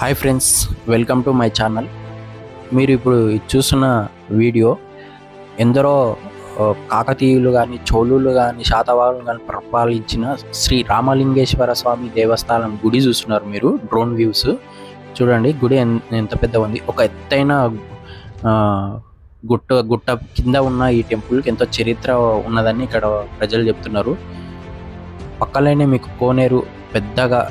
Hi friends, welcome to my channel. మీరు ఇప్పుడు చూస్తున్న వీడియో ఎందరో కాకతీయులు కానీ, చోళులు కానీ, శాతవాహనులు కానీ పరిపాలించిన శ్రీ రామలింగేశ్వర స్వామి దేవస్థానం గుడి చూస్తున్నారు. మీరు డ్రోన్ వ్యూస్ చూడండి. గుడి ఎంత పెద్ద ఉంది. ఒక ఎత్తైన గుట్ట కింద ఉన్న ఈ టెంపుల్కి ఎంతో చరిత్ర ఉన్నదని ఇక్కడ ప్రజలు చెప్తున్నారు. పక్కనే మీకు కోనేరు పెద్దగా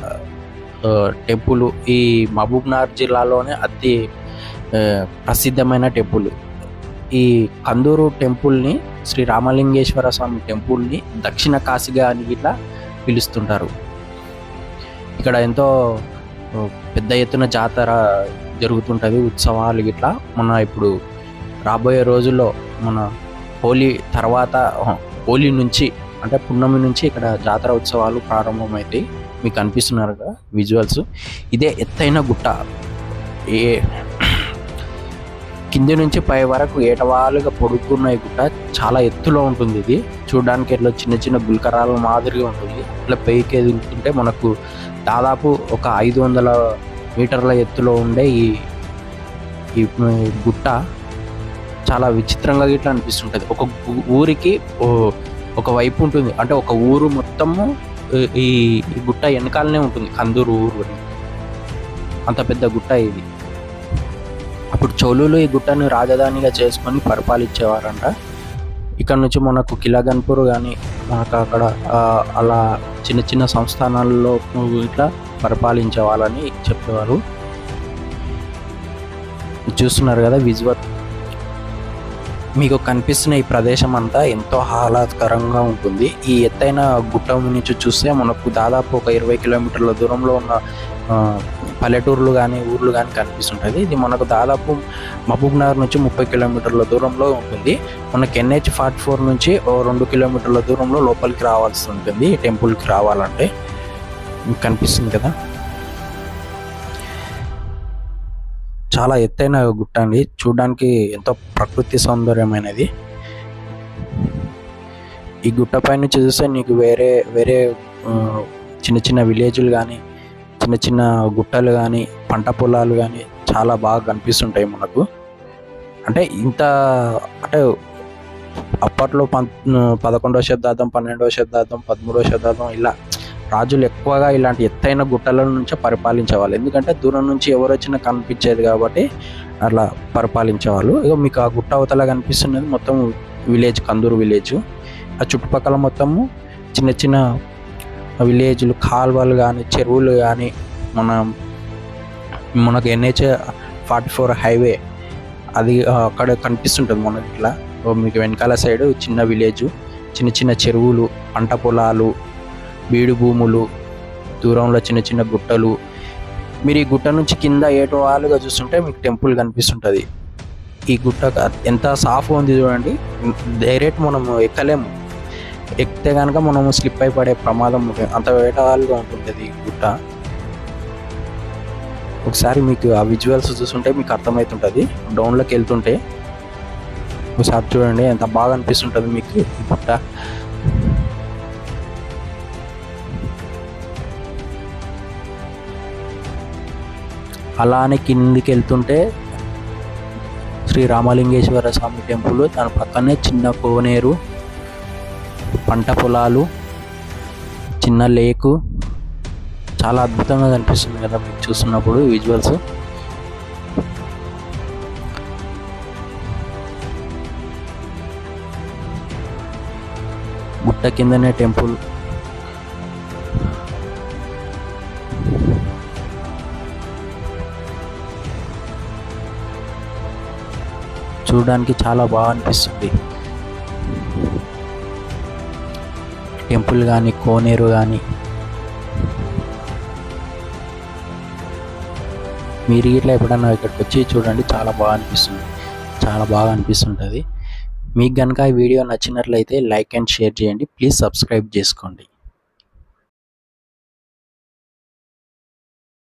టెంపుల్ ఈ మహబూబ్నగర్ జిల్లాలోనే అతి ప్రసిద్ధమైన టెంపుల్. ఈ కందూరు టెంపుల్ని, శ్రీ రామలింగేశ్వర స్వామి టెంపుల్ని దక్షిణ కాశీగా అని ఇట్లా పిలుస్తుంటారు. ఇక్కడ ఎంతో పెద్ద ఎత్తున జాతర జరుగుతుంటుంది, ఉత్సవాలు ఇట్లా. మన ఇప్పుడు రాబోయే రోజుల్లో మన హోలీ తర్వాత, హోలీ నుంచి అంటే పున్నమి నుంచి ఇక్కడ జాతర ఉత్సవాలు ప్రారంభమవుతాయి. మీకు కనిపిస్తున్నారు కదా విజువల్స్. ఇదే ఎత్తైన గుట్ట, కింది నుంచి పై వరకు ఏటవాలుగా పొడుగున్న ఈ గుట్ట చాలా ఎత్తులో ఉంటుంది. ఇది చూడడానికి ఇట్లా చిన్న చిన్న గుల్కరాల మాదిరిగా ఉంటుంది. ఇట్లా పైకి ఎదుగుతుంటే మనకు దాదాపు ఒక 500 మీటర్ల ఎత్తులో ఉండే ఈ గుట్ట చాలా విచిత్రంగా ఇట్లా అనిపిస్తుంటుంది. ఒక ఊరికి ఒక వైపు ఉంటుంది, అంటే ఒక ఊరు మొత్తము ఈ గుట్ట వెనకాలనే ఉంటుంది. కందూరు ఊరు అంత పెద్ద గుట్ట ఇది. అప్పుడు చోళులు ఈ గుట్టను రాజధానిగా చేసుకొని పరిపాలించేవారంట. ఇక్కడ నుంచి మనకు కిలాగన్పూర్ కానీ, మనకు అక్కడ అలా చిన్న చిన్న సంస్థానాల్లో ఇట్లా పరిపాలించే వాళ్ళని చెప్పేవారు. చూస్తున్నారు కదా విజువల్. మీకు కనిపిస్తున్న ఈ ప్రదేశం అంతా ఎంతో ఆహ్లాదకరంగా ఉంటుంది. ఈ ఎత్తైన గుట్ట నుంచి చూస్తే మనకు దాదాపు ఒక 20 కిలోమీటర్ల దూరంలో ఉన్న పల్లెటూర్లు కానీ, ఊర్లు కానీ కనిపిస్తుంటుంది. ఇది మనకు దాదాపు మహబూబ్నగర్ నుంచి 30 కిలోమీటర్ల దూరంలో ఉంటుంది. మనకి NH-44 నుంచి 2 కిలోమీటర్ల దూరంలో లోపలికి రావాల్సి ఉంటుంది ఈ టెంపుల్కి రావాలంటే. మీకు కనిపిస్తుంది కదా, చాలా ఎత్తైన గుట్ట అండి. చూడడానికి ఎంతో ప్రకృతి సౌందర్యమైనది. ఈ గుట్ట పైన చూస్తే నీకు వేరే వేరే చిన్న చిన్న విలేజ్లు కానీ, చిన్న చిన్న గుట్టలు కానీ, పంట పొలాలు కానీ చాలా బాగా కనిపిస్తుంటాయి మనకు. అంటే అంటే అప్పట్లో 11వ శతాబ్దం, 12వ శతాబ్దం, 13వ శతాబ్దం ఇలా రాజులు ఎక్కువగా ఇలాంటి ఎత్తైన గుట్టల నుంచే పరిపాలించేవాళ్ళు. ఎందుకంటే దూరం నుంచి ఎవరు వచ్చినా కనిపించేది కాబట్టి అలా పరిపాలించేవాళ్ళు. ఇక మీకు ఆ గుట్ట అవతల కనిపిస్తున్నది మొత్తం విలేజ్, కందూరు విలేజ్. ఆ చుట్టుపక్కల మొత్తము చిన్న చిన్న విలేజ్లు, కాలువలు కానీ, చెరువులు కానీ, మనకు NH-44 హైవే అది అక్కడ కనిపిస్తుంటుంది మనకి. ఇట్లా మీకు వెనకాల సైడ్ చిన్న విలేజ్, చిన్న చిన్న చెరువులు, పంట పొలాలు, బీడు భూములు, దూరంలో చిన్న చిన్న గుట్టలు. మీరు ఈ గుట్ట నుంచి కింద ఏటవాలుగా చూస్తుంటే మీకు టెంపుల్ కనిపిస్తుంటుంది. ఈ గుట్ట ఎంత సాఫ్గా ఉంది చూడండి. డైరెక్ట్ మనము ఎక్కలేము, ఎక్కితే కనుక మనము స్లిప్ అయి పడే ప్రమాదం ఉంటుంది. అంత ఏటవాలుగా ఉంటుంది ఈ గుట్ట. ఒకసారి మీకు ఆ విజువల్స్ చూస్తుంటే మీకు అర్థమవుతుంటుంది. డౌన్లోకి వెళ్తుంటే ఒకసారి చూడండి ఎంత బాగా అనిపిస్తుంటుంది మీకు ఈ గుట్ట. అలానే కిందికి వెళ్తుంటే శ్రీ రామలింగేశ్వర స్వామి టెంపుల్, దాని పక్కనే చిన్న కోనేరు, పంట పొలాలు, చిన్న లేకు, చాలా అద్భుతంగా కనిపిస్తుంది కదా మీకు చూస్తున్నప్పుడు విజువల్స్. గుట్ట కిందనే టెంపుల్. చూడడానికి చాలా బాగా అనిపిస్తుంది టెంపుల్ కానీ, కోనేరు కానీ. మీరు ఇట్లా ఎప్పుడన్నా ఇక్కడికి వచ్చి చూడండి, చాలా బాగా అనిపిస్తుంది, చాలా బాగా అనిపిస్తుంటుంది. మీకు కనుక ఈ వీడియో నచ్చినట్లయితే లైక్ అండ్ షేర్ చేయండి. ప్లీజ్ సబ్స్క్రైబ్ చేసుకోండి.